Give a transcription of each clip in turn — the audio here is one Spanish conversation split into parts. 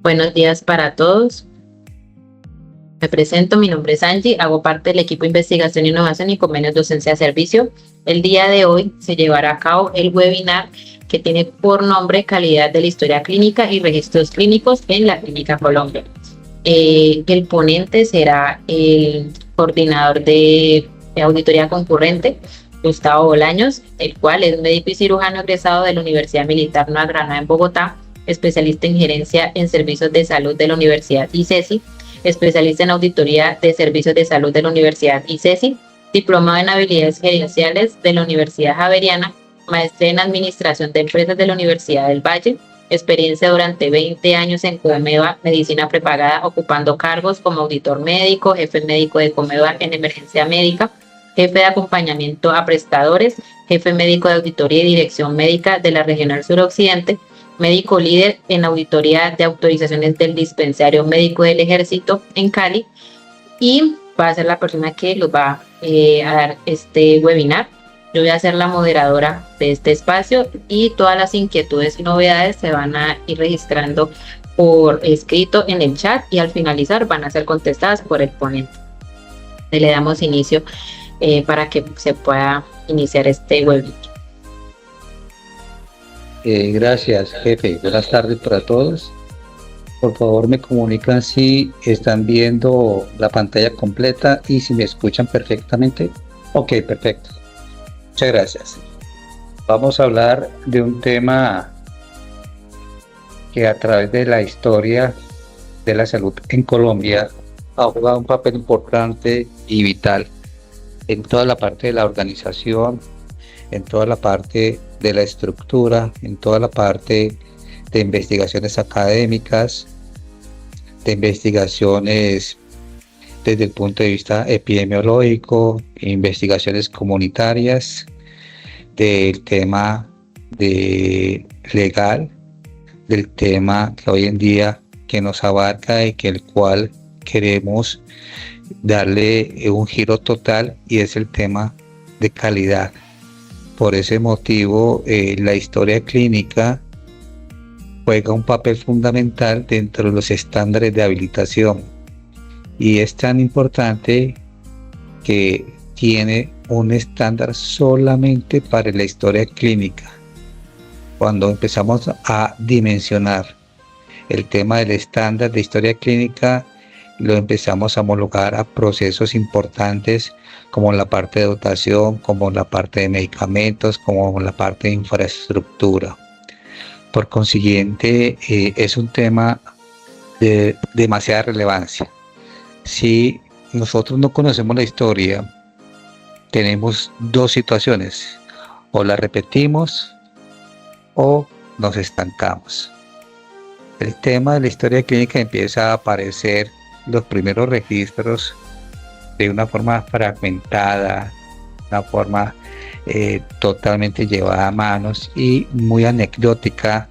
Buenos días para todos. Me presento, mi nombre es Angie, hago parte del equipo de Investigación, Innovación y Convenios Docencia de Servicio. El día de hoy se llevará a cabo el webinar que tiene por nombre Calidad de la Historia Clínica y Registros Clínicos en la Clínica Colombia. El ponente será el coordinador de auditoría concurrente, Gustavo Bolaños, el cual es médico y cirujano egresado de la Universidad Militar Nueva Granada en Bogotá, especialista en gerencia en servicios de salud de la Universidad ICESI, especialista en auditoría de servicios de salud de la Universidad ICESI, diplomado en habilidades gerenciales de la Universidad Javeriana, maestría en administración de empresas de la Universidad del Valle, experiencia durante 20 años en Comeva Medicina Prepagada, ocupando cargos como auditor médico, jefe médico de Comeva en emergencia médica, jefe de acompañamiento a prestadores, jefe médico de auditoría y dirección médica de la Regional Suroccidente, médico líder en auditoría de autorizaciones del dispensario médico del Ejército en Cali, y va a ser la persona que los va a dar este webinar. Yo voy a ser la moderadora de este espacio y todas las inquietudes y novedades se van a ir registrando por escrito en el chat y al finalizar van a ser contestadas por el ponente. Le damos inicio para que se pueda iniciar este webinar. Gracias, jefe. Buenas tardes para todos. Por favor, me comunican si están viendo la pantalla completa y si me escuchan perfectamente. Ok, perfecto. Muchas gracias. Vamos a hablar de un tema que a través de la historia de la salud en Colombia ha jugado un papel importante y vital en toda la parte de la organización, en toda la parte de la estructura, en toda la parte de investigaciones académicas, de investigaciones desde el punto de vista epidemiológico, investigaciones comunitarias, del tema legal, del tema que hoy en día que nos abarca y que el cual queremos darle un giro total, y es el tema de calidad. Por ese motivo, la historia clínica juega un papel fundamental dentro de los estándares de habilitación, y es tan importante que tiene un estándar solamente para la historia clínica. Cuando empezamos a dimensionar el tema del estándar de historia clínica, lo empezamos a homologar a procesos importantes como la parte de dotación, como la parte de medicamentos, como la parte de infraestructura. Por consiguiente, es un tema de demasiada relevancia. Si nosotros no conocemos la historia, tenemos dos situaciones: o la repetimos o nos estancamos. El tema de la historia clínica empieza a aparecer los primeros registros de una forma fragmentada, una forma totalmente llevada a manos y muy anecdótica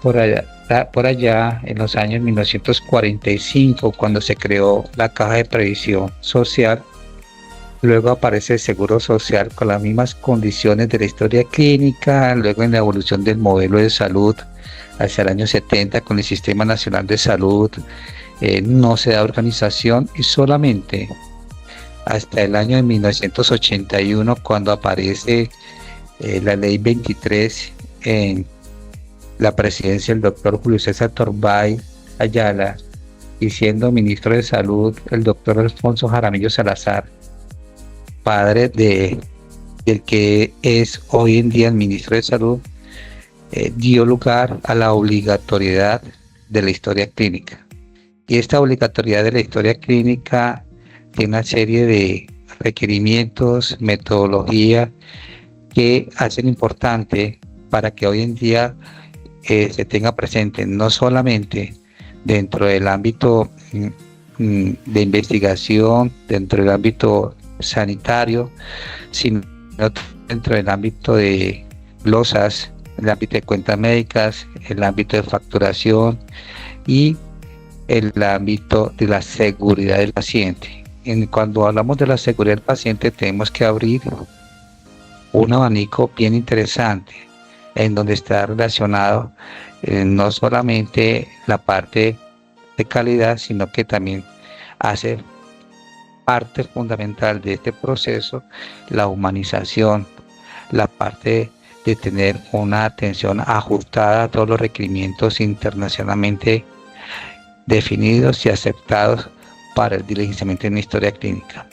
por allá en los años 1945, cuando se creó la Caja de Previsión Social. Luego aparece el Seguro Social con las mismas condiciones de la historia clínica. Luego, en la evolución del modelo de salud hacia el año 70 con el Sistema Nacional de Salud, no se da organización, y solamente hasta el año de 1981, cuando aparece la Ley 23 en la presidencia del doctor Julio César Torbay Ayala, y siendo ministro de Salud el doctor Alfonso Jaramillo Salazar, padre del que es hoy en día el ministro de Salud, dio lugar a la obligatoriedad de la historia clínica. Y esta obligatoriedad de la historia clínica tiene una serie de requerimientos, metodología, que hacen importante para que hoy en día se tenga presente no solamente dentro del ámbito de investigación, dentro del ámbito sanitario, sino dentro del ámbito de glosas, el ámbito de cuentas médicas, el ámbito de facturación y el ámbito de la seguridad del paciente. Cuando hablamos de la seguridad del paciente, tenemos que abrir un abanico bien interesante, en donde está relacionado no solamente la parte de calidad, sino que también hace parte fundamental de este proceso la humanización, la parte de tener una atención ajustada a todos los requerimientos internacionalmente definidos y aceptados para el diligenciamiento en historia clínica.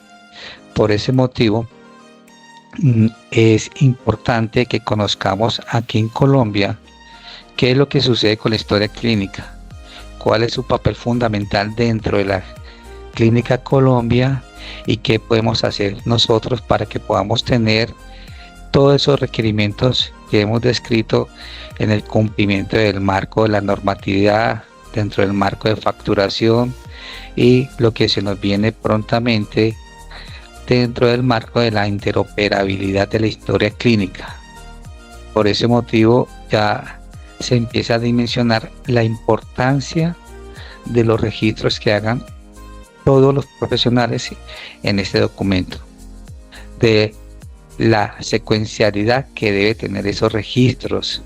Por ese motivo, es importante que conozcamos aquí en Colombia qué es lo que sucede con la historia clínica, cuál es su papel fundamental dentro de la Clínica Colombia y qué podemos hacer nosotros para que podamos tener todos esos requerimientos que hemos descrito en el cumplimiento del marco de la normatividad, dentro del marco de facturación y lo que se nos viene prontamente dentro del marco de la interoperabilidad de la historia clínica. Por ese motivo ya se empieza a dimensionar la importancia de los registros que hagan todos los profesionales en este documento, de la secuencialidad que debe tener esos registros,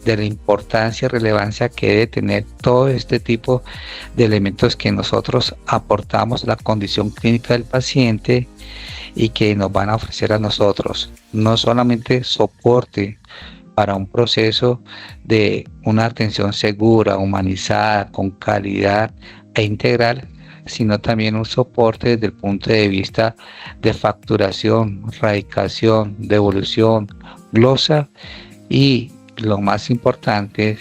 de la importancia y relevancia que debe tener todo este tipo de elementos que nosotros aportamos a la condición clínica del paciente y que nos van a ofrecer a nosotros no solamente soporte para un proceso de una atención segura, humanizada, con calidad e integral, sino también un soporte desde el punto de vista de facturación, radicación, devolución, glosa y lo más importante,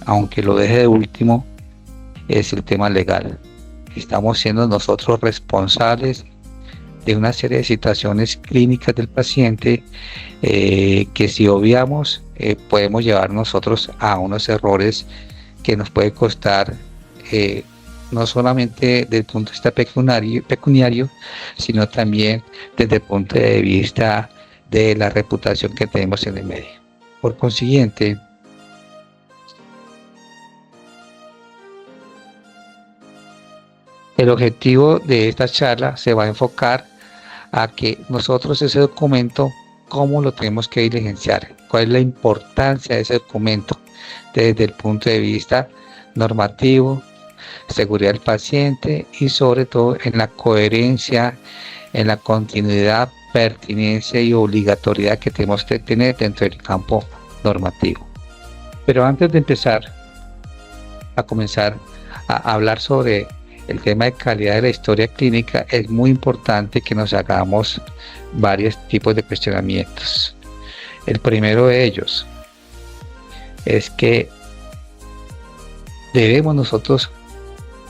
aunque lo deje de último, es el tema legal. Estamos siendo nosotros responsables de una serie de situaciones clínicas del paciente que si obviamos podemos llevar nosotros a unos errores que nos puede costar no solamente desde el punto de vista pecuniario, sino también desde el punto de vista de la reputación que tenemos en el medio. Por consiguiente, el objetivo de esta charla se va a enfocar a que nosotros ese documento, cómo lo tenemos que diligenciar, cuál es la importancia de ese documento desde el punto de vista normativo, seguridad del paciente y sobre todo en la coherencia, en la continuidad, pertinencia y obligatoriedad que tenemos que tener dentro del campo normativo. Pero antes de empezar a comenzar a hablar sobre el tema de calidad de la historia clínica, es muy importante que nos hagamos varios tipos de cuestionamientos. El primero de ellos es que debemos nosotros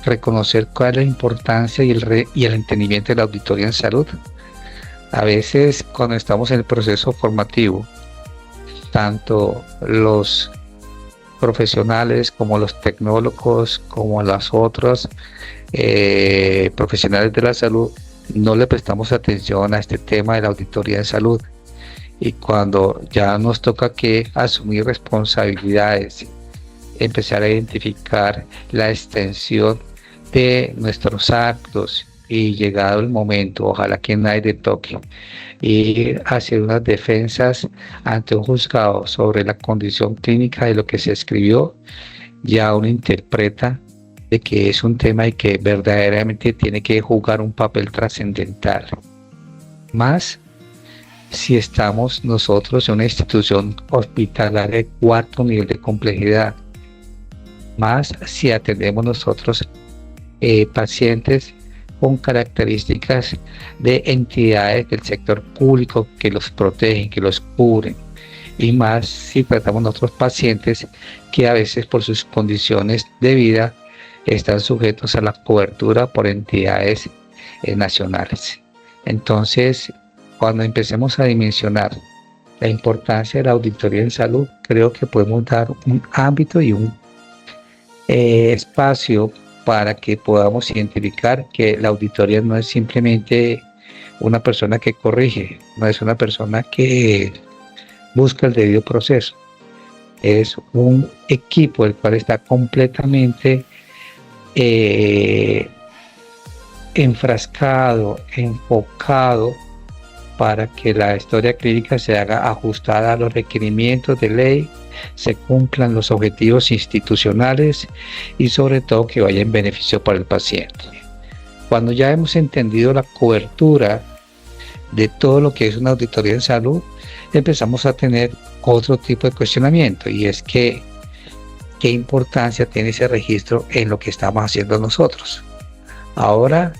reconocer cuál es la importancia y el entendimiento de la auditoría en salud. A veces cuando estamos en el proceso formativo, tanto los profesionales como los tecnólogos como las otras profesionales de la salud no le prestamos atención a este tema de la auditoría en salud, y cuando ya nos toca que asumir responsabilidades, empezar a identificar la extensión de nuestros actos y llegado el momento, ojalá que nadie le toque, y hacer unas defensas ante un juzgado sobre la condición clínica de lo que se escribió, ya uno interpreta de que es un tema y que verdaderamente tiene que jugar un papel trascendental. Más si estamos nosotros en una institución hospitalaria de 4 nivel de complejidad, más si atendemos nosotros pacientes con características de entidades del sector público que los protegen, que los cubren, y más si tratamos nosotros pacientes que a veces por sus condiciones de vida están sujetos a la cobertura por entidades nacionales. Entonces, cuando empecemos a dimensionar la importancia de la auditoría en salud, creo que podemos dar un ámbito y un espacio para que podamos identificar que la auditoría no es simplemente una persona que corrige, no es una persona que busca el debido proceso, es un equipo el cual está completamente enfrascado, enfocado para que la historia clínica se haga ajustada a los requerimientos de ley, se cumplan los objetivos institucionales y sobre todo que vaya en beneficio para el paciente. Cuando ya hemos entendido la cobertura de todo lo que es una auditoría en salud, empezamos a tener otro tipo de cuestionamiento, y es que qué importancia tiene ese registro en lo que estamos haciendo nosotros. Ahora,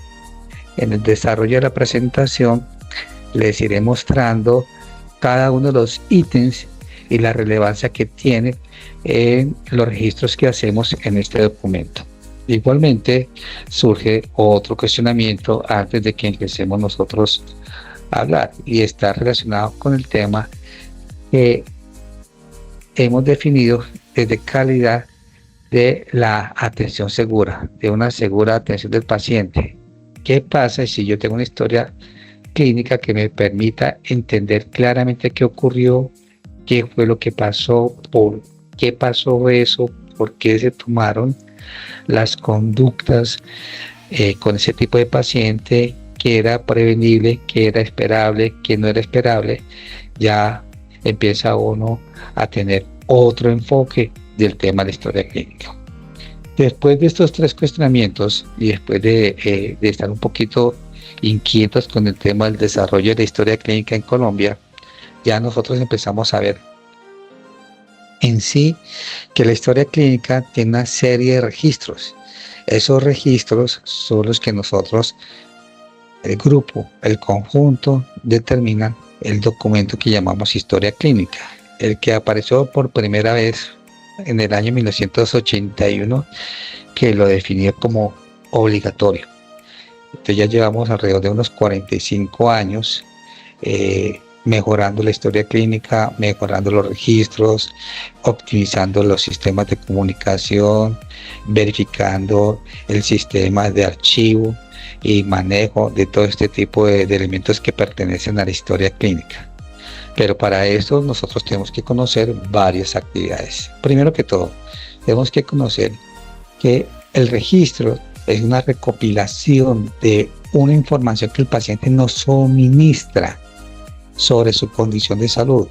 en el desarrollo de la presentación, les iré mostrando cada uno de los ítems y la relevancia que tiene en los registros que hacemos en este documento. Igualmente, surge otro cuestionamiento antes de que empecemos nosotros a hablar, y está relacionado con el tema que hemos definido desde calidad de la atención segura, de una segura atención del paciente. ¿Qué pasa si yo tengo una historia clínica que me permita entender claramente qué ocurrió, qué fue lo que pasó, por qué pasó eso, por qué se tomaron las conductas con ese tipo de paciente, qué era prevenible, qué era esperable, qué no era esperable? Ya empieza uno a tener otro enfoque del tema de la historia clínica. Después de estos tres cuestionamientos y después de estar un poquito inquietos con el tema del desarrollo de la historia clínica en Colombia, ya nosotros empezamos a ver en sí que la historia clínica tiene una serie de registros. Esos registros son los que nosotros, el grupo, el conjunto, determinan el documento que llamamos historia clínica, el que apareció por primera vez en el año 1981, que lo definió como obligatorio. Entonces ya llevamos alrededor de unos 45 años mejorando la historia clínica, mejorando los registros, optimizando los sistemas de comunicación, verificando el sistema de archivo y manejo de todo este tipo de elementos que pertenecen a la historia clínica. Pero para eso nosotros tenemos que conocer varias actividades. Primero que todo, tenemos que conocer que el registro es una recopilación de una información que el paciente nos suministra sobre su condición de salud.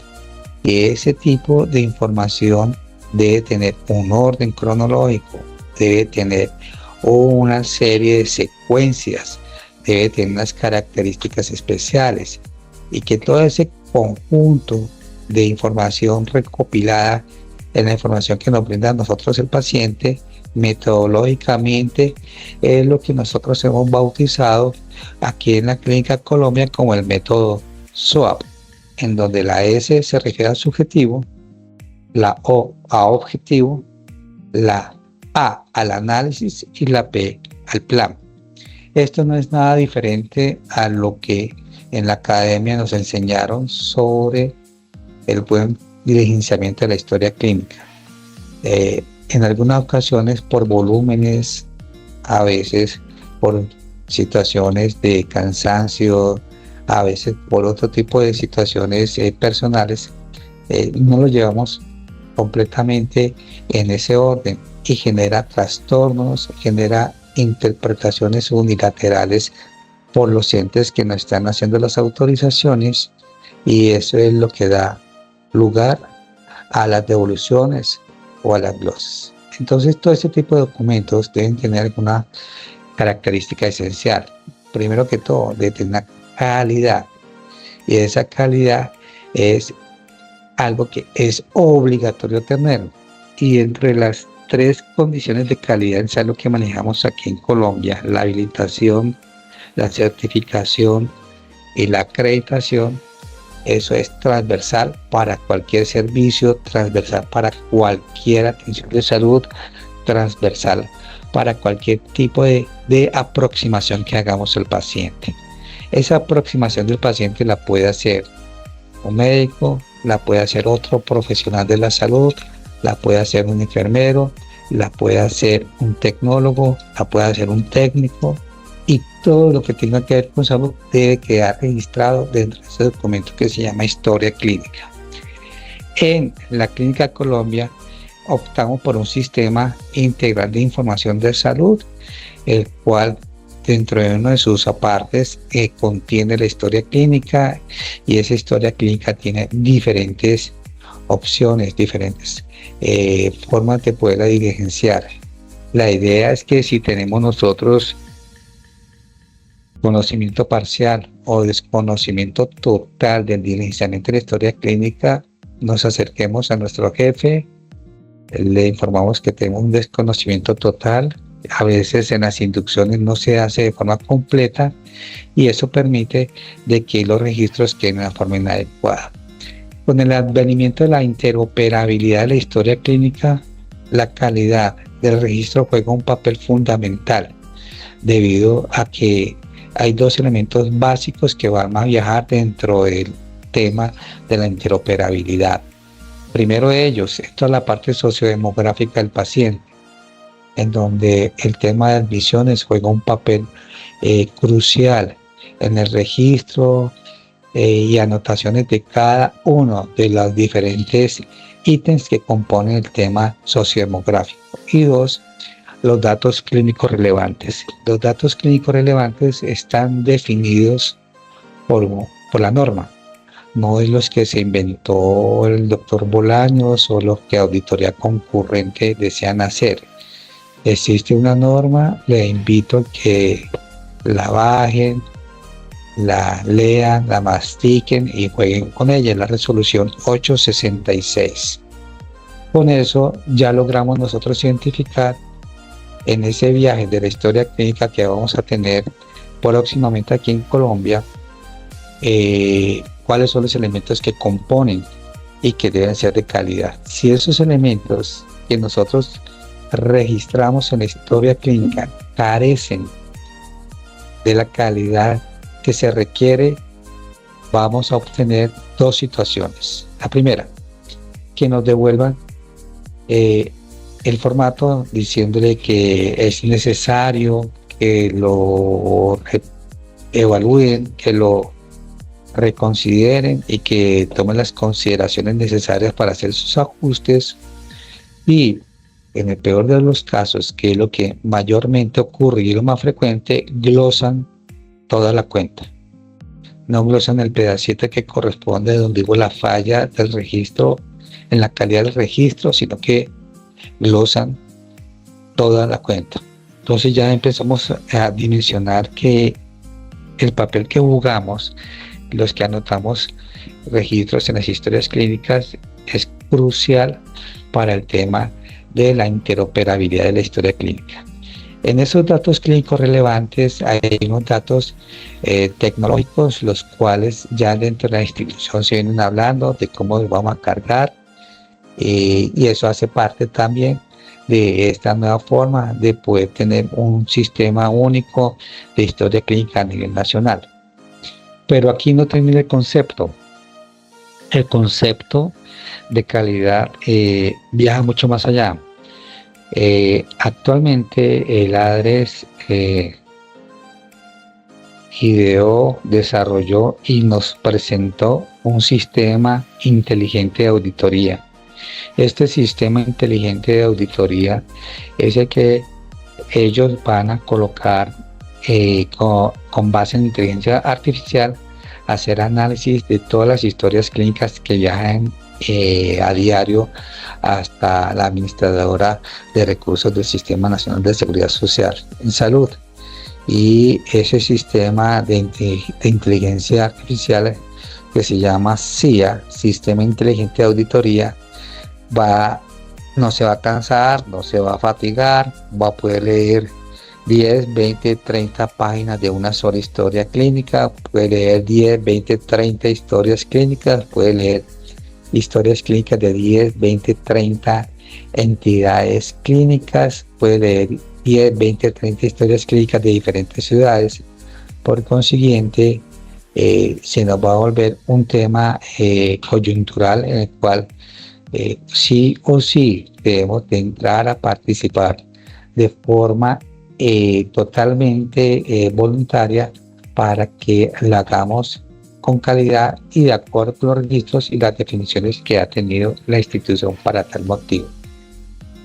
Y ese tipo de información debe tener un orden cronológico, debe tener una serie de secuencias, debe tener unas características especiales, y que todo ese conjunto de información recopilada en la información que nos brinda a nosotros el paciente, metodológicamente es lo que nosotros hemos bautizado aquí en la Clínica Colombia como el método SWOT, en donde la S se refiere al subjetivo, la O a objetivo, la A al análisis y la P al plan. Esto no es nada diferente a lo que en la academia nos enseñaron sobre el buen diligenciamiento de la historia clínica. En algunas ocasiones por volúmenes, a veces por situaciones de cansancio, a veces por otro tipo de situaciones personales, no lo llevamos completamente en ese orden y genera trastornos, genera interpretaciones unilaterales por los entes que nos están haciendo las autorizaciones, y eso es lo que da lugar a las devoluciones o a las glosas. Entonces, todo este tipo de documentos deben tener alguna característica esencial. Primero que todo, debe tener una calidad, y esa calidad es algo que es obligatorio tener. Y entre las tres condiciones de calidad en salud que manejamos aquí en Colombia, la habilitación, la certificación y la acreditación, eso es transversal para cualquier servicio, transversal para cualquier atención de salud, transversal para cualquier tipo de aproximación que hagamos al paciente. Esa aproximación del paciente la puede hacer un médico, la puede hacer otro profesional de la salud, la puede hacer un enfermero, la puede hacer un tecnólogo, la puede hacer un técnico, y todo lo que tenga que ver con salud debe quedar registrado dentro de ese documento que se llama historia clínica. En la Clínica Colombia optamos por un sistema integral de información de salud, el cual dentro de uno de sus apartes contiene la historia clínica, y esa historia clínica tiene diferentes opciones, diferentes formas de poderla diligenciar. La idea es que si tenemos nosotros conocimiento parcial o desconocimiento total del diligenciamiento de la historia clínica, nos acerquemos a nuestro jefe, le informamos que tenemos un desconocimiento total. A veces en las inducciones no se hace de forma completa, y eso permite de que los registros queden de una forma inadecuada. Con el advenimiento de la interoperabilidad de la historia clínica, la calidad del registro juega un papel fundamental, debido a que hay dos elementos básicos que van a viajar dentro del tema de la interoperabilidad. Primero de ellos, esto es la parte sociodemográfica del paciente, en donde el tema de admisiones juega un papel crucial en el registro y anotaciones de cada uno de los diferentes ítems que componen el tema sociodemográfico. Y dos, los datos clínicos relevantes. Los datos clínicos relevantes están definidos por la norma. No es los que se inventó el doctor Bolaños o los que auditoría concurrente desean hacer. Existe una norma, les invito a que la bajen, la lean, la mastiquen y jueguen con ella. Es la resolución 866. Con eso ya logramos nosotros identificar en ese viaje de la historia clínica que vamos a tener próximamente aquí en Colombia, cuáles son los elementos que componen y que deben ser de calidad. Si esos elementos que nosotros registramos en la historia clínica carecen de la calidad que se requiere, vamos a obtener dos situaciones. La primera, que nos devuelvan el formato diciéndole que es necesario que lo evalúen, que lo reconsideren y que tomen las consideraciones necesarias para hacer sus ajustes, y en el peor de los casos, que es lo que mayormente ocurre y es lo más frecuente, glosan toda la cuenta. No glosan el pedacito que corresponde donde hubo la falla del registro, en la calidad del registro, sino que glosan toda la cuenta. Entonces ya empezamos a dimensionar que el papel que jugamos, los que anotamos registros en las historias clínicas, es crucial para el tema de la interoperabilidad de la historia clínica. En esos datos clínicos relevantes hay unos datos tecnológicos, los cuales ya dentro de la institución se vienen hablando de cómo los vamos a cargar, y eso hace parte también de esta nueva forma de poder tener un sistema único de historia clínica a nivel nacional. Pero aquí no termina el concepto. El concepto de calidad viaja mucho más allá. Actualmente el ADRES ideó, desarrolló y nos presentó un sistema inteligente de auditoría. Este sistema inteligente de auditoría es el que ellos van a colocar con base en inteligencia artificial, hacer análisis de todas las historias clínicas que viajan a diario hasta la administradora de recursos del Sistema Nacional de Seguridad Social en Salud. Y ese sistema de inteligencia artificial, que se llama CIA, Sistema Inteligente de Auditoría, no se va a cansar, no se va a fatigar, va a poder leer 10, 20, 30 páginas de una sola historia clínica, puede leer 10, 20, 30 historias clínicas, puede leer historias clínicas de 10, 20, 30 entidades clínicas, puede leer 10, 20, 30 historias clínicas de diferentes ciudades. Por consiguiente, se nos va a volver un tema coyuntural en el cual sí o sí debemos de entrar a participar de forma totalmente voluntaria, para que la hagamos con calidad y de acuerdo con los registros y las definiciones que ha tenido la institución para tal motivo.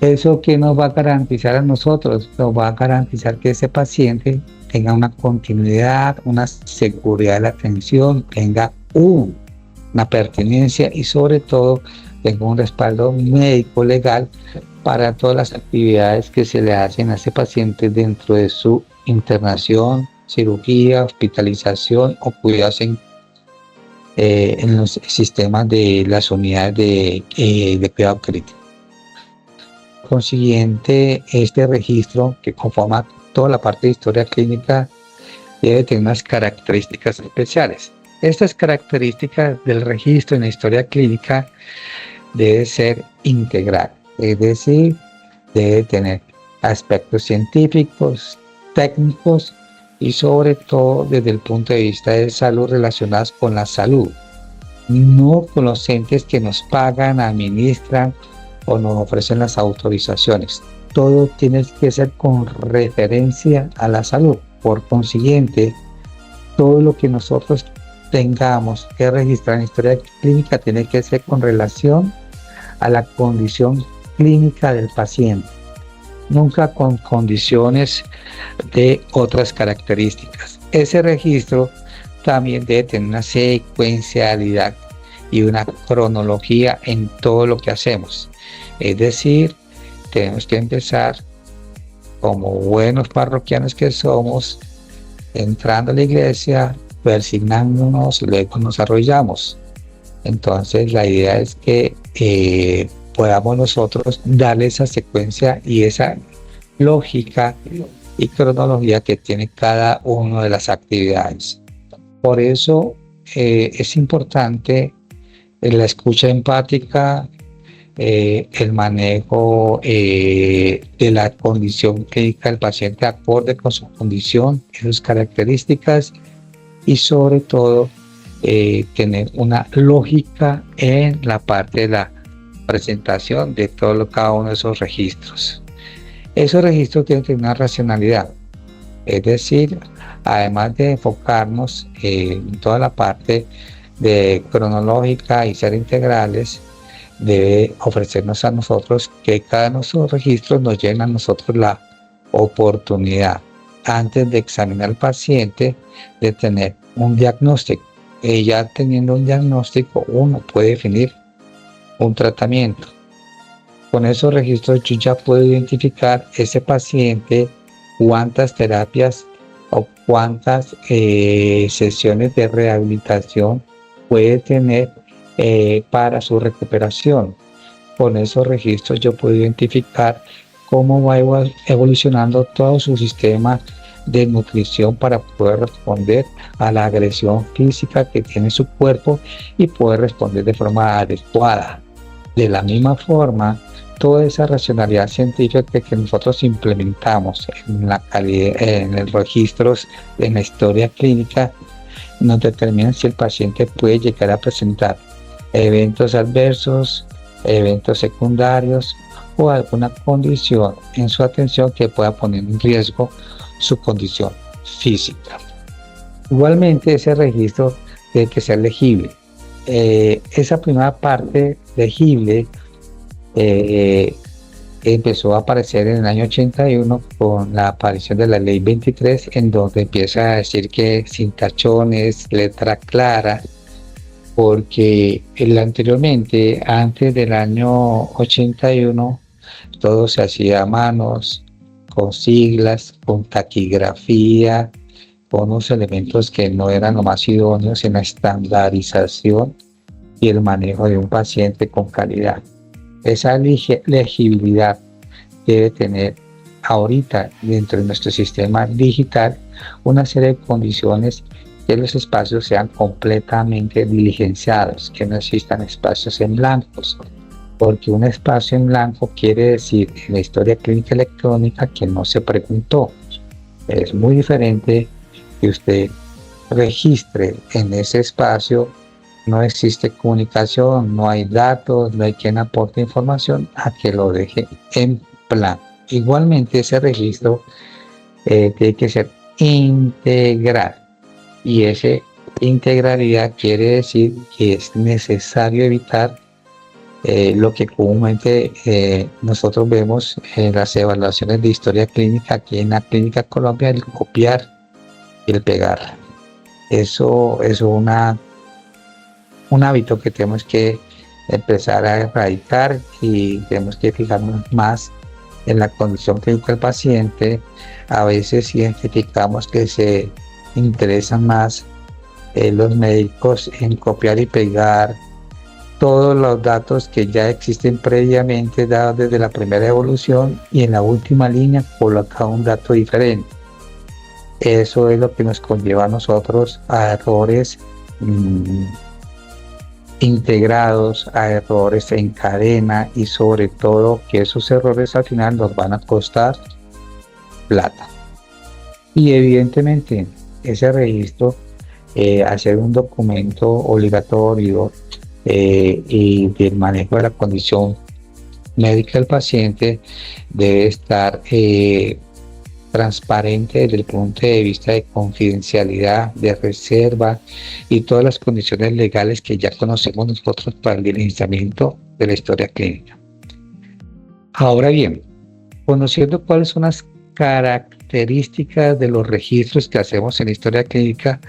¿Eso qué nos va a garantizar a nosotros? Nos va a garantizar que ese paciente tenga una continuidad, una seguridad de la atención, tenga una pertinencia y sobre todo tenga un respaldo médico legal para todas las actividades que se le hacen a ese paciente dentro de su internación, cirugía, hospitalización o cuidados en los sistemas de las unidades de cuidado crítico. Consiguiente, este registro que conforma toda la parte de historia clínica debe tener unas características especiales. Estas características del registro en la historia clínica debe ser integral, es decir, debe tener aspectos científicos, técnicos y sobre todo desde el punto de vista de salud relacionados con la salud, no con los entes que nos pagan, administran o nos ofrecen las autorizaciones. Todo tiene que ser con referencia a la salud. Por consiguiente, todo lo que nosotros tengamos que registrar en historia clínica tiene que ser con relación a la condición clínica del paciente, nunca con condiciones de otras características. Ese registro también debe tener una secuencialidad y una cronología en todo lo que hacemos. Es decir, tenemos que empezar como buenos parroquianos que somos, entrando a la iglesia, persignándonos y luego nos arrollamos. Entonces la idea es que podamos nosotros darle esa secuencia y esa lógica y cronología que tiene cada una de las actividades. Por eso es importante la escucha empática, el manejo de la condición clínica del paciente acorde con su condición y sus características y sobre todo tener una lógica en la parte de la presentación de cada uno de esos registros. Esos registros tienen que tener una racionalidad, es decir, además de enfocarnos en toda la parte de cronológica y ser integrales, debe ofrecernos a nosotros que cada uno de nuestros registros nos llena a nosotros la oportunidad, antes de examinar al paciente, de tener un diagnóstico. Y ya teniendo un diagnóstico, uno puede definir un tratamiento. Con esos registros yo ya puedo identificar ese paciente, cuántas terapias o cuántas sesiones de rehabilitación puede tener para su recuperación. Con esos registros yo puedo identificar cómo va evolucionando todo su sistema de nutrición para poder responder a la agresión física que tiene su cuerpo y poder responder de forma adecuada. De la misma forma, toda esa racionalidad científica que nosotros implementamos en la calidad, en los registros, en la historia clínica, nos determinan si el paciente puede llegar a presentar eventos adversos, eventos secundarios o alguna condición en su atención que pueda poner en riesgo su condición física. Igualmente, ese registro tiene que ser legible. Esa primera parte legible empezó a aparecer en el año 81 con la aparición de la ley 23, en donde empieza a decir que sin tachones, letra clara, porque anteriormente, antes del año 81, todo se hacía a manos, con siglas, con taquigrafía, con unos elementos que no eran lo más idóneos en la estandarización y el manejo de un paciente con calidad. Esa legibilidad debe tener ahorita dentro de nuestro sistema digital una serie de condiciones, que los espacios sean completamente diligenciados, que no existan espacios en blancos, porque un espacio en blanco quiere decir en la historia clínica electrónica que no se preguntó. Es muy diferente que usted registre en ese espacio, no existe comunicación, no hay datos, no hay quien aporte información, a que lo deje en blanco. Igualmente ese registro tiene que ser integral, y esa integralidad quiere decir que es necesario evitar lo que comúnmente nosotros vemos en las evaluaciones de historia clínica aquí en la Clínica Colombia, el copiar y el pegar. Eso es un hábito que tenemos que empezar a erradicar y tenemos que fijarnos más en la condición clínica del paciente. A veces identificamos que se interesan más los médicos en copiar y pegar todos los datos que ya existen previamente dados desde la primera evolución y en la última línea coloca un dato diferente. Eso es lo que nos conlleva a nosotros a errores integrados, a errores en cadena y sobre todo que esos errores al final nos van a costar plata. Y evidentemente ese registro, hacer un documento obligatorio y del manejo de la condición médica del paciente debe estar transparente desde el punto de vista de confidencialidad, de reserva y todas las condiciones legales que ya conocemos nosotros para el diligenciamiento de la historia clínica. Ahora bien, conociendo cuáles son las características de los registros que hacemos en la historia clínica,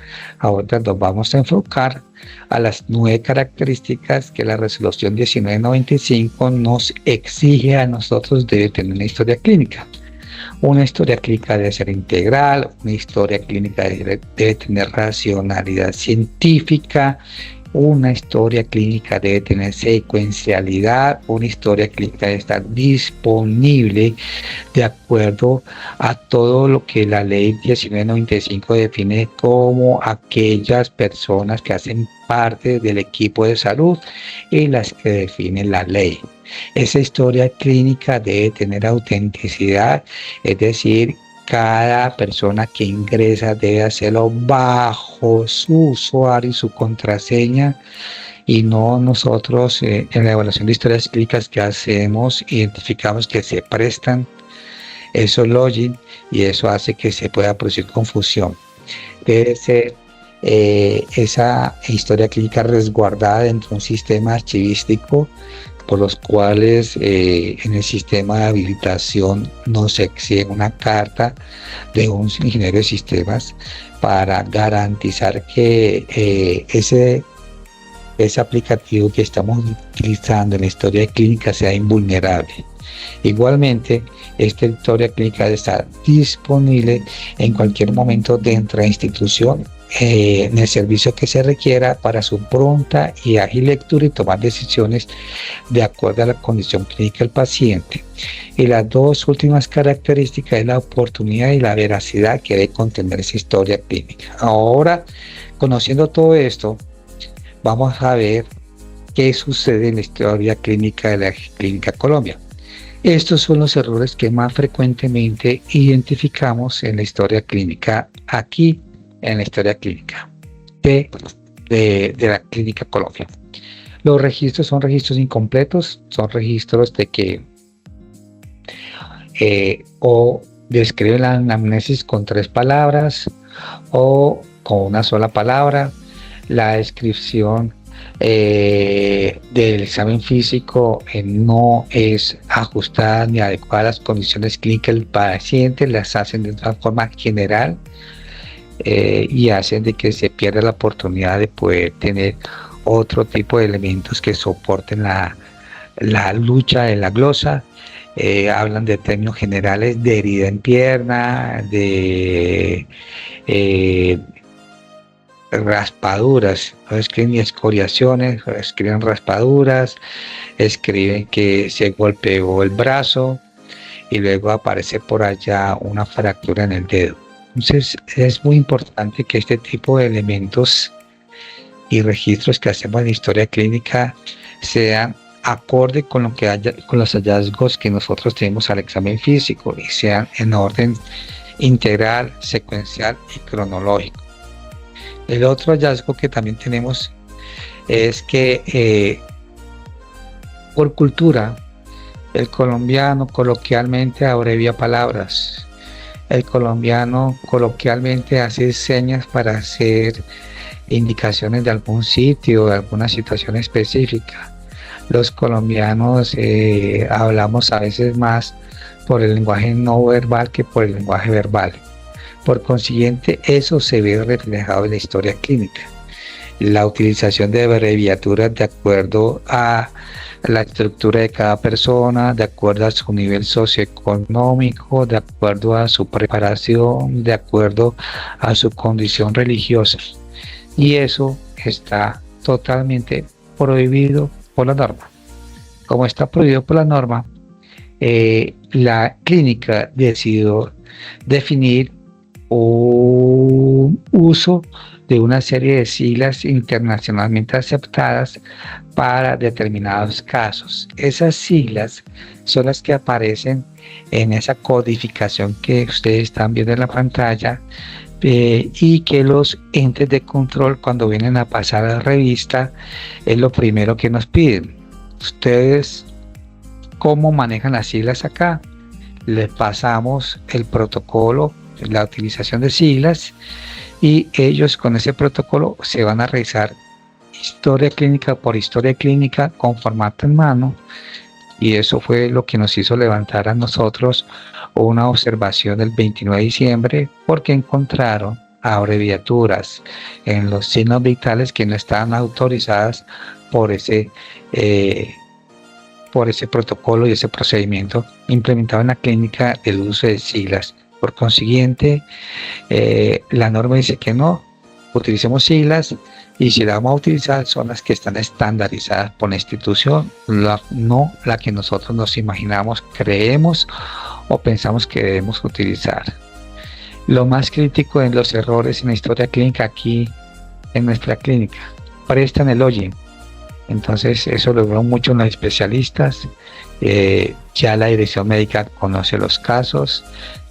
ahora nos vamos a enfocar a las 9 características que la resolución 1995 nos exige a nosotros de tener una historia clínica. Una historia clínica debe ser integral, una historia clínica debe tener racionalidad científica, una historia clínica debe tener secuencialidad, una historia clínica debe estar disponible de acuerdo a todo lo que la ley 1995 define como aquellas personas que hacen parte del equipo de salud y las que define la ley. Esa historia clínica debe tener autenticidad, es decir, cada persona que ingresa debe hacerlo bajo su usuario y su contraseña y no nosotros en la evaluación de historias clínicas que hacemos identificamos que se prestan esos login y eso hace que se pueda producir confusión. Debe ser esa historia clínica resguardada dentro de un sistema archivístico por los cuales en el sistema de habilitación nos exige una carta de un ingeniero de sistemas para garantizar que ese aplicativo que estamos utilizando en la historia clínica sea invulnerable. Igualmente, esta historia clínica debe estar disponible en cualquier momento dentro de la institución en el servicio que se requiera para su pronta y ágil lectura y tomar decisiones de acuerdo a la condición clínica del paciente. Y las 2 últimas características es la oportunidad y la veracidad que debe contener esa historia clínica. Ahora, conociendo todo esto, vamos a ver qué sucede en la historia clínica de la Clínica Colombia. Estos son los errores que más frecuentemente identificamos en la historia clínica aquí en la historia clínica de la Clínica Colombia. Los registros son registros incompletos, son registros de que o describen la anamnesis con 3 palabras o con una sola palabra. La descripción del examen físico no es ajustada ni adecuada a las condiciones clínicas del paciente, las hacen de una forma general y hacen de que se pierda la oportunidad de poder tener otro tipo de elementos que soporten la lucha de la glosa. Hablan de términos generales de herida en pierna, de raspaduras, no escriben ni escoriaciones, escriben raspaduras, escriben que se golpeó el brazo y luego aparece por allá una fractura en el dedo. Entonces es muy importante que este tipo de elementos y registros que hacemos en historia clínica sean acorde con lo que con los hallazgos que nosotros tenemos al examen físico y sean en orden integral, secuencial y cronológico. El otro hallazgo que también tenemos es que por cultura el colombiano coloquialmente abrevia palabras. El colombiano coloquialmente hace señas para hacer indicaciones de algún sitio, de alguna situación específica. Los colombianos hablamos a veces más por el lenguaje no verbal que por el lenguaje verbal. Por consiguiente, eso se ve reflejado en la historia clínica. La utilización de abreviaturas de acuerdo a la estructura de cada persona, de acuerdo a su nivel socioeconómico, de acuerdo a su preparación, de acuerdo a su condición religiosa. Y eso está totalmente prohibido por la norma. Como está prohibido por la norma, la clínica decidió definir un uso de una serie de siglas internacionalmente aceptadas para determinados casos. Esas siglas son las que aparecen en esa codificación que ustedes están viendo en la pantalla, y que los entes de control, cuando vienen a pasar a la revista, es lo primero que nos piden. Ustedes, ¿cómo manejan las siglas acá? Les pasamos el protocolo, la utilización de siglas, y ellos con ese protocolo se van a revisar historia clínica por historia clínica con formato en mano, y eso fue lo que nos hizo levantar a nosotros una observación el 29 de diciembre, porque encontraron abreviaturas en los signos vitales que no estaban autorizadas por ese protocolo y ese procedimiento implementado en la clínica del uso de siglas. Por consiguiente, la norma dice que no utilicemos siglas, y si la vamos a utilizar son las que están estandarizadas por la institución, no la que nosotros nos imaginamos, creemos o pensamos que debemos utilizar. Lo más crítico en los errores en la historia clínica aquí en nuestra clínica, prestan el oye. Entonces eso lo veo mucho en los especialistas, ya la dirección médica conoce los casos,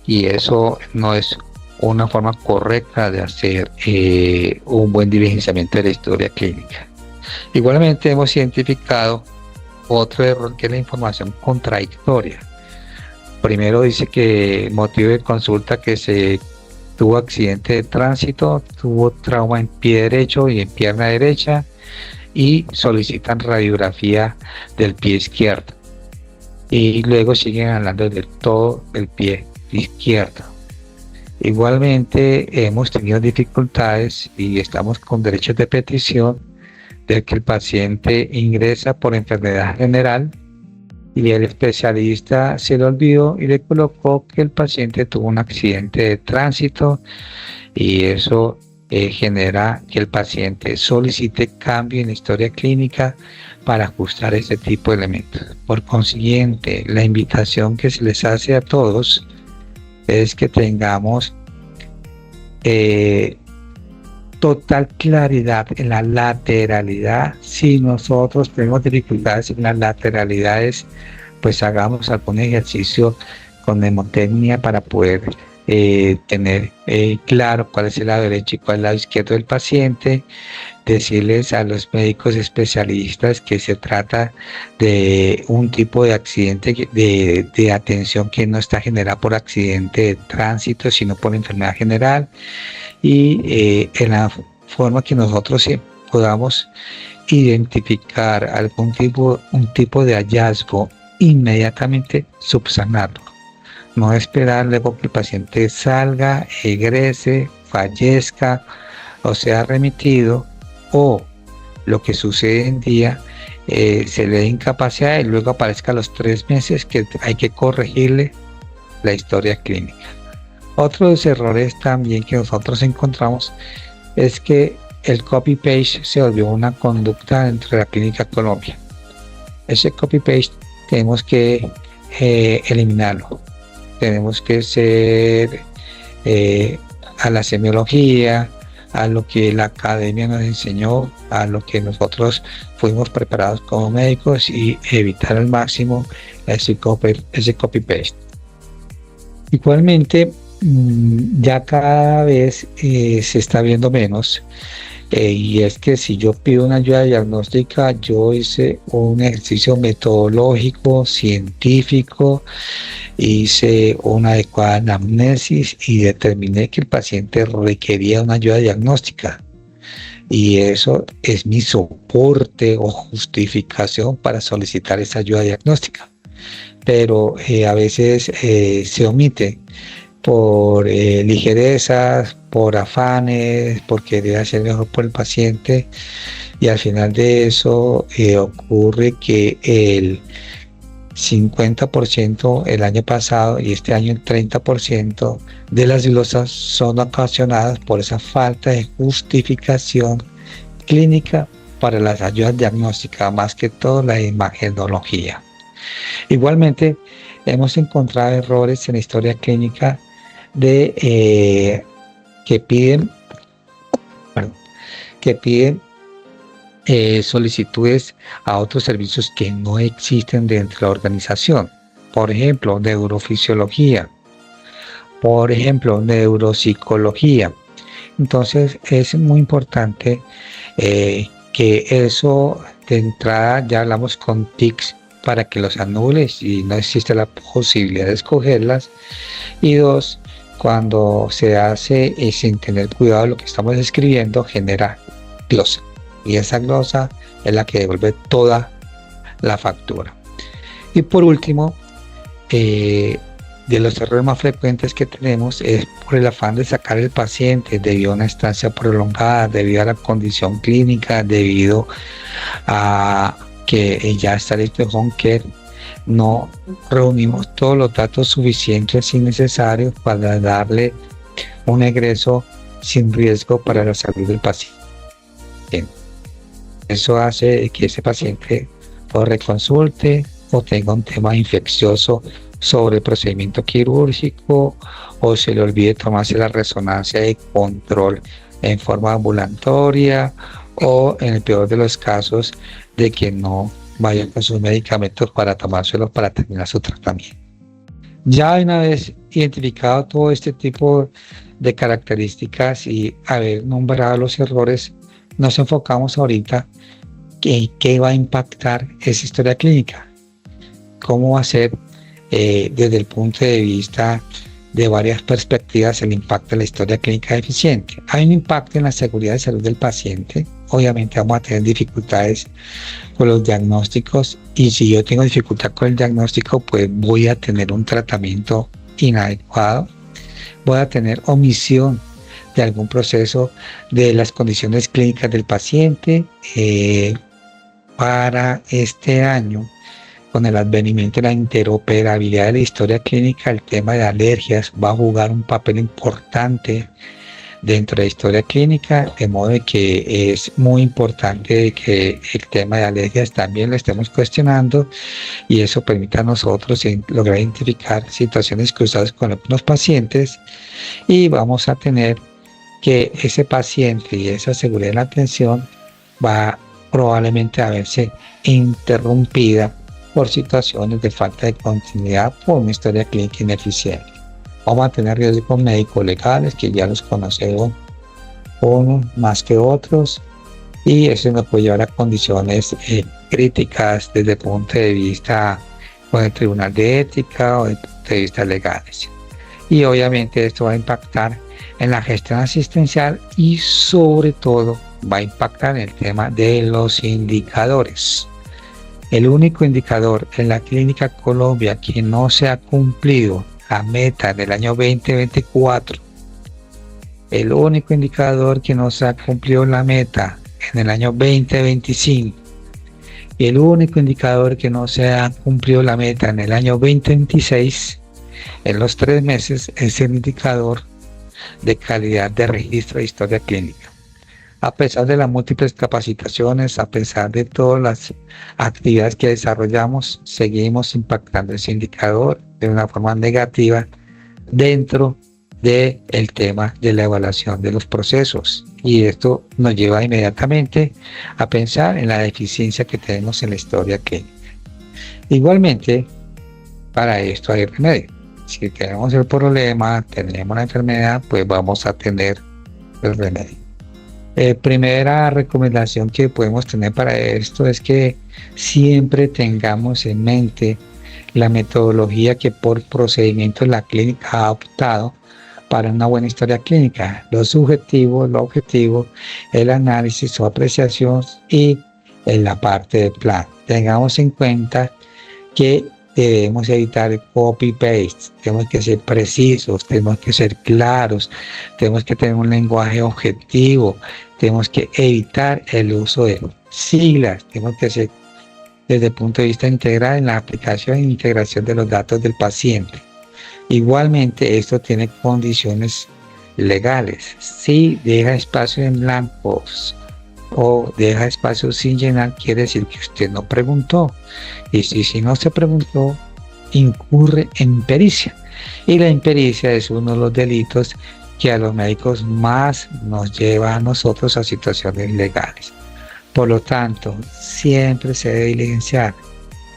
y eso no es una forma correcta de hacer un buen diligenciamiento de la historia clínica. Igualmente hemos identificado otro error, que es la información contradictoria. Primero dice que motivo de consulta que se tuvo accidente de tránsito, tuvo trauma en pie derecho y en pierna derecha, y solicitan radiografía del pie izquierdo. Y luego siguen hablando de todo el pie izquierdo. Igualmente hemos tenido dificultades y estamos con derechos de petición de que el paciente ingresa por enfermedad general, y el especialista se le olvidó y le colocó que el paciente tuvo un accidente de tránsito, y eso genera que el paciente solicite cambio en la historia clínica para ajustar ese tipo de elementos. Por consiguiente, la invitación que se les hace a todos es que tengamos total claridad en la lateralidad. Si nosotros tenemos dificultades en las lateralidades, pues hagamos algún ejercicio con mnemotecnia para poder tener claro cuál es el lado derecho y cuál es el lado izquierdo del paciente. Decirles a los médicos especialistas que se trata de un tipo de accidente de atención que no está generada por accidente de tránsito, sino por enfermedad general, y en la forma que nosotros podamos identificar un tipo de hallazgo, inmediatamente subsanarlo. No esperar luego que el paciente salga, egrese, fallezca o sea remitido, o lo que sucede en día, se le dé incapacidad y luego aparezca a los 3 meses que hay que corregirle la historia clínica. Otro de los errores también que nosotros encontramos es que el copy-paste se volvió una conducta dentro de la Clínica Colombia. Ese copy-paste tenemos que eliminarlo. Tenemos que ser a la semiología, a lo que la academia nos enseñó, a lo que nosotros fuimos preparados como médicos, y evitar al máximo ese copy-paste. Igualmente, ya cada vez se está viendo menos, y es que si yo pido una ayuda diagnóstica, yo hice un ejercicio metodológico, científico, hice una adecuada anamnesis y determiné que el paciente requería una ayuda diagnóstica, y eso es mi soporte o justificación para solicitar esa ayuda diagnóstica. Pero a veces se omite por ligerezas, por afanes, por querer hacer mejor por el paciente, y al final de eso ocurre que el 50% el año pasado y este año el 30% de las glosas son ocasionadas por esa falta de justificación clínica para las ayudas diagnósticas, más que todo la imagenología. Igualmente, hemos encontrado errores en la historia clínica de que piden solicitudes a otros servicios que no existen dentro de la organización. Por ejemplo, neurofisiología, por ejemplo, neuropsicología. Entonces es muy importante que eso de entrada ya hablamos con TICS para que los anules y no existe la posibilidad de escogerlas. Y dos, cuando se hace sin tener cuidado de lo que estamos escribiendo, genera glosa. Y esa glosa es la que devuelve toda la factura. Y por último, de los errores más frecuentes que tenemos es por el afán de sacar al paciente debido a una estancia prolongada, debido a la condición clínica, debido a que ya está listo el home care. No reunimos todos los datos suficientes y necesarios para darle un egreso sin riesgo para la salud del paciente. Eso hace que ese paciente o reconsulte o tenga un tema infeccioso sobre el procedimiento quirúrgico, o se le olvide tomarse la resonancia de control en forma ambulatoria, o en el peor de los casos de que no vayan con sus medicamentos para tomárselos para terminar su tratamiento. Ya una vez identificado todo este tipo de características y haber nombrado los errores, nos enfocamos ahorita en qué va a impactar esa historia clínica, cómo va a ser desde el punto de vista de varias perspectivas el impacto de la historia clínica deficiente. Hay un impacto en la seguridad de salud del paciente. Obviamente vamos a tener dificultades con los diagnósticos, y si yo tengo dificultad con el diagnóstico, pues voy a tener un tratamiento inadecuado, voy a tener omisión de algún proceso de las condiciones clínicas del paciente. Para este año, con el advenimiento de la interoperabilidad de la historia clínica, el tema de alergias va a jugar un papel importante dentro de la historia clínica, de modo de que es muy importante que el tema de alergias también lo estemos cuestionando, y eso permite a nosotros lograr identificar situaciones cruzadas con algunos pacientes, y vamos a tener que ese paciente y esa seguridad en la atención va probablemente a verse interrumpida por situaciones de falta de continuidad por una historia clínica ineficiente. Vamos a tener riesgos médicos legales que ya los conocemos unos más que otros, y eso nos puede llevar a condiciones críticas desde el punto de vista del Tribunal de Ética o desde el punto de vista legales. Y obviamente esto va a impactar en la gestión asistencial, y sobre todo va a impactar en el tema de los indicadores. El único indicador en la Clínica Colombia que no se ha cumplido la meta del año 2024, el único indicador que no se ha cumplido la meta en el año 2025, y el único indicador que no se ha cumplido la meta en el año 2026, en los 3 meses, es el indicador de calidad de registro de historia clínica. A pesar de las múltiples capacitaciones, a pesar de todas las actividades que desarrollamos, seguimos impactando ese indicador de una forma negativa dentro del tema de la evaluación de los procesos. Y esto nos lleva inmediatamente a pensar en la deficiencia que tenemos en la historia clínica. Igualmente, para esto hay remedio. Si tenemos el problema, tenemos la enfermedad, pues vamos a tener el remedio. Primera recomendación que podemos tener para esto es que siempre tengamos en mente la metodología que por procedimiento la clínica ha optado para una buena historia clínica: lo subjetivo, lo objetivo, el análisis o apreciación, y en la parte de plan. Tengamos en cuenta que debemos evitar el copy-paste, tenemos que ser precisos, tenemos que ser claros, tenemos que tener un lenguaje objetivo, tenemos que evitar el uso de siglas, tenemos que ser desde el punto de vista integral en la aplicación e integración de los datos del paciente. Igualmente, esto tiene condiciones legales. Si deja espacio en blancos o deja espacio sin llenar, quiere decir que usted no preguntó. Y si no se preguntó, incurre en impericia. Y la impericia es uno de los delitos que a los médicos más nos lleva a nosotros a situaciones legales. Por lo tanto, siempre se debe diligenciar.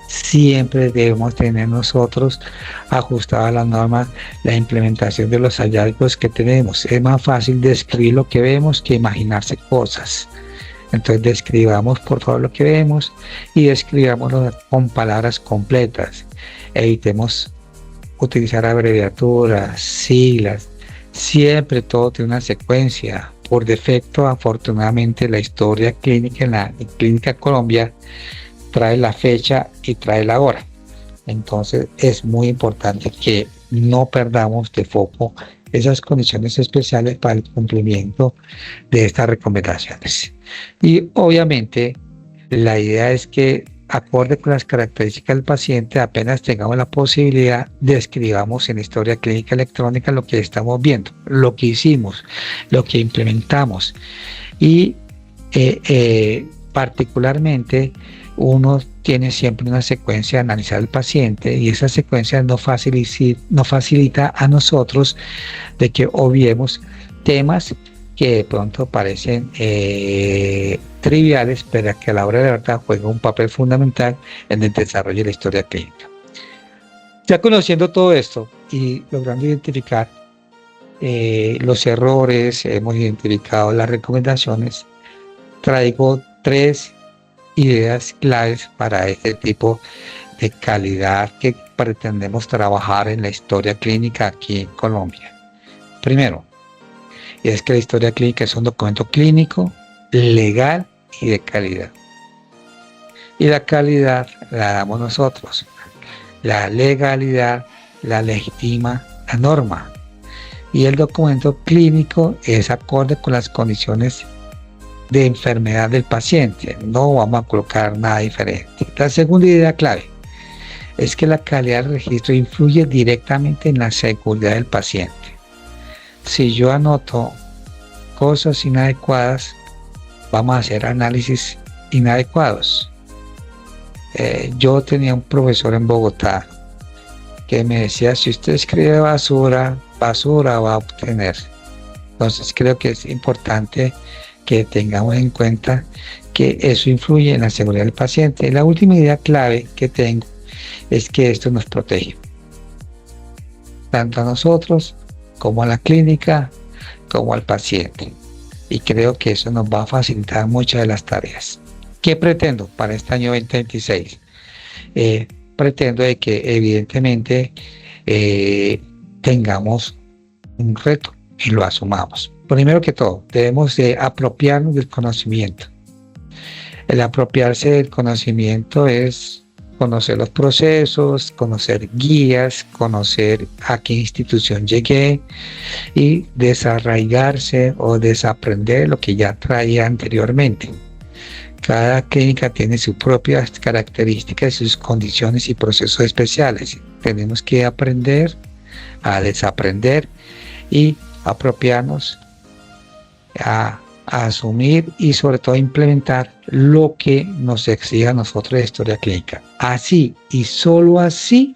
Siempre debemos tener nosotros ajustado a las normas la implementación de los hallazgos que tenemos. Es más fácil describir lo que vemos que imaginarse cosas. Entonces describamos por favor lo que vemos y describámoslo con palabras completas. Evitemos utilizar abreviaturas, siglas. Siempre todo tiene una secuencia. Por defecto, afortunadamente, la historia clínica en la Clínica Colombia trae la fecha y trae la hora. Entonces es muy importante que no perdamos de foco esas condiciones especiales para el cumplimiento de estas recomendaciones. Y obviamente la idea es que acorde con las características del paciente, apenas tengamos la posibilidad, describamos en historia clínica electrónica lo que estamos viendo, lo que hicimos, lo que implementamos. Y particularmente uno tiene siempre una secuencia de analizar al paciente y esa secuencia nos facilita a nosotros de que obviemos temas que de pronto parecen triviales, pero que a la hora de la verdad juegan un papel fundamental en el desarrollo de la historia clínica. Ya conociendo todo esto y logrando identificar los errores, hemos identificado las recomendaciones, traigo 3 ideas claves para este tipo de calidad que pretendemos trabajar en la historia clínica aquí en Colombia. Primero, es que la historia clínica es un documento clínico, legal y de calidad. Y la calidad la damos nosotros. La legalidad la legitima la norma. Y el documento clínico es acorde con las condiciones de enfermedad del paciente. No vamos a colocar nada diferente. La segunda idea clave es que la calidad del registro influye directamente en la seguridad del paciente. Si yo anoto cosas inadecuadas, vamos a hacer análisis inadecuados. Yo tenía un profesor en Bogotá que me decía, si usted escribe basura, basura va a obtener. Entonces creo que es importante que tengamos en cuenta que eso influye en la seguridad del paciente. Y la última idea clave que tengo es que esto nos protege, tanto a nosotros como a la clínica, como al paciente. Y creo que eso nos va a facilitar muchas de las tareas. ¿Qué pretendo para este año 2026? Pretendo de que evidentemente tengamos un reto y lo asumamos. Primero que todo, debemos de apropiarnos del conocimiento. El apropiarse del conocimiento es conocer los procesos, conocer guías, conocer a qué institución llegué y desarraigarse o desaprender lo que ya traía anteriormente. Cada clínica tiene sus propias características, sus condiciones y procesos especiales. Tenemos que aprender a desaprender y apropiarnos, a asumir y sobre todo implementar lo que nos exige a nosotros de historia clínica. Así y solo así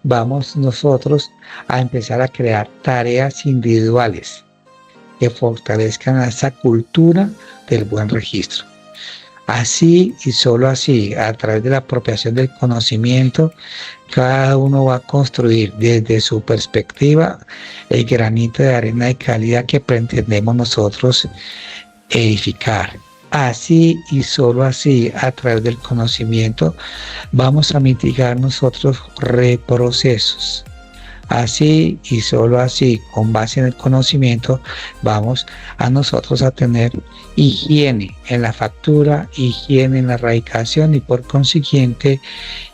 vamos nosotros a empezar a crear tareas individuales que fortalezcan esa cultura del buen registro. Así y solo así, a través de la apropiación del conocimiento, cada uno va a construir desde su perspectiva el granito de arena de calidad que pretendemos nosotros edificar. Así y solo así, a través del conocimiento, vamos a mitigar nosotros reprocesos, Así y solo así, con base en el conocimiento, vamos a nosotros a tener higiene en la factura, higiene en la erradicación y por consiguiente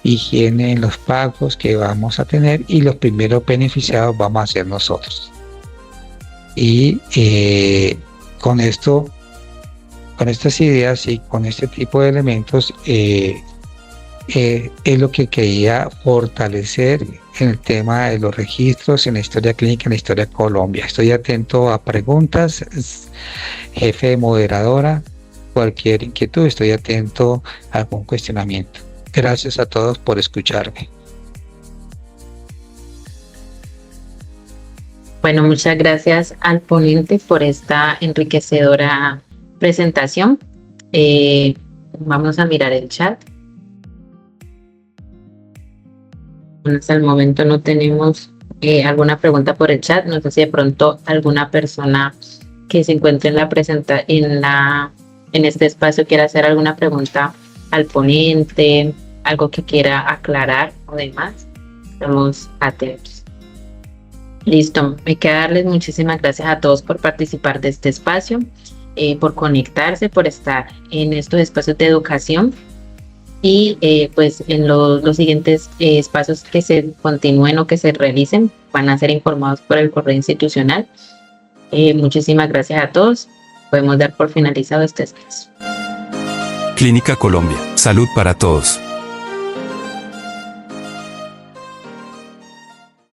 higiene en los pagos que vamos a tener, y los primeros beneficiados vamos a ser nosotros. Y con esto, con estas ideas y con este tipo de elementos, es lo que quería fortalecer en el tema de los registros, en la historia clínica, en la historia de Colombia. Estoy atento a preguntas, jefe moderadora, cualquier inquietud, estoy atento a algún cuestionamiento. Gracias a todos por escucharme. Bueno, muchas gracias al ponente por esta enriquecedora presentación. Vamos a mirar el chat. Hasta el momento no tenemos alguna pregunta por el chat. No sé si de pronto alguna persona que se encuentre en este espacio quiera hacer alguna pregunta al ponente, algo que quiera aclarar o demás. Estamos atentos. Listo, me queda darles muchísimas gracias a todos por participar de este espacio, por conectarse, por estar en estos espacios de educación. Y pues en los siguientes espacios que se continúen o que se realicen van a ser informados por el correo institucional. Muchísimas gracias a todos. Podemos dar por finalizado este espacio. Clínica Colombia, salud para todos.